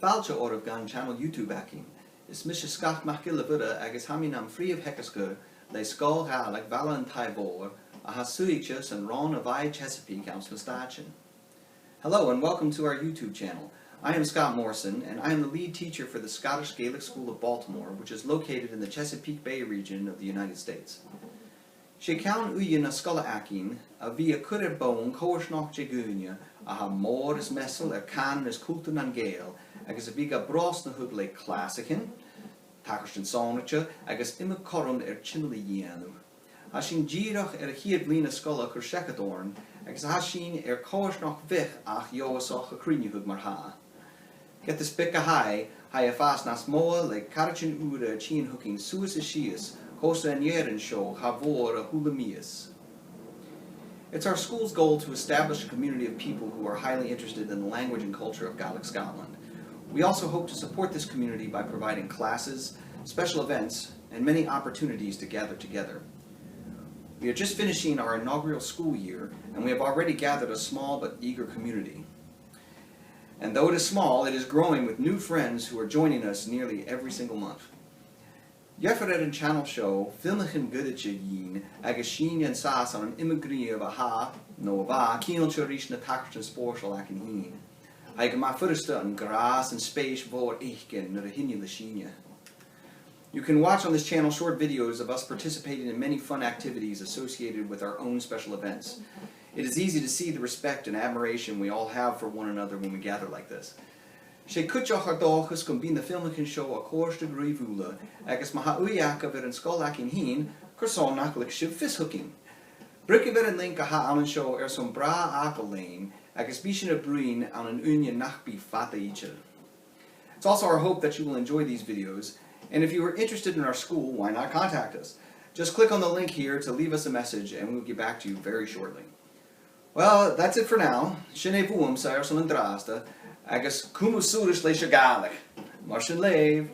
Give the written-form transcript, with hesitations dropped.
Fáilte ormh gan channel YouTube hacking. Is mis scach mach le bude agus hamin am free of heckersgur le scóil gáach bhela an taibhór a ha suigte san rán a bhaid Chesapeake am Station. Hello and welcome to our YouTube channel. I am Scott Morrison and I am the lead teacher for the Scottish Gaelic School of Baltimore, which is located in the Chesapeake Bay region of the United States. She count uye na scola akin a via curir bone coersnach jegúne a ha mór is messel can is cultun an Gael agus a viga bros na hugle classicin takerstin sonneche agus immer korum chimney yenu. Ha sin gírach a hiad blina scola cur shekadorn agus ha sin coersnach vich ach joasach a crinihug mar ha. Get the spica high a fast nas moa like carachin ura chin hooking suis shias Costa and Yeren show Havor a Hulamias. It's our school's goal to establish a community of people who are highly interested in the language and culture of Gaelic Scotland. We also hope to support this community by providing classes, special events, and many opportunities to gather together. We are just finishing our inaugural school year, and we have already gathered a small but eager community. And though it is small, it is growing with new friends who are joining us nearly every single month. Jeffered an channel show filmichin gooditje yin agus shin and sas on an immigrie of a ha no va kino chorish na takshin sporshal akin hin. I get my footerste on grass and space vor ichken na hinny lashinya. You can watch on this channel short videos of us participating in many fun activities associated with our own special events. It is easy to see the respect and admiration we all have for one another when we gather like this. She kutjach ar dóchas gom bín the filmicin show a course de grívúla agus maha uiaca ver an scolakin hin cursonach lik shib fishhooking. Bricke ver an link a ha an show some bra apple lane agus bishin a bruin an an union nachbi fata ichel. It's also our hope that you will enjoy these videos, and if you are interested in our school, why not contact us? Just click on the link here to leave us a message and we will get back to you very shortly. Well, that's it for now. Shine vuam sa erson an drasta. Agus cumusúris leis a Gaelic. Mar sin léamh.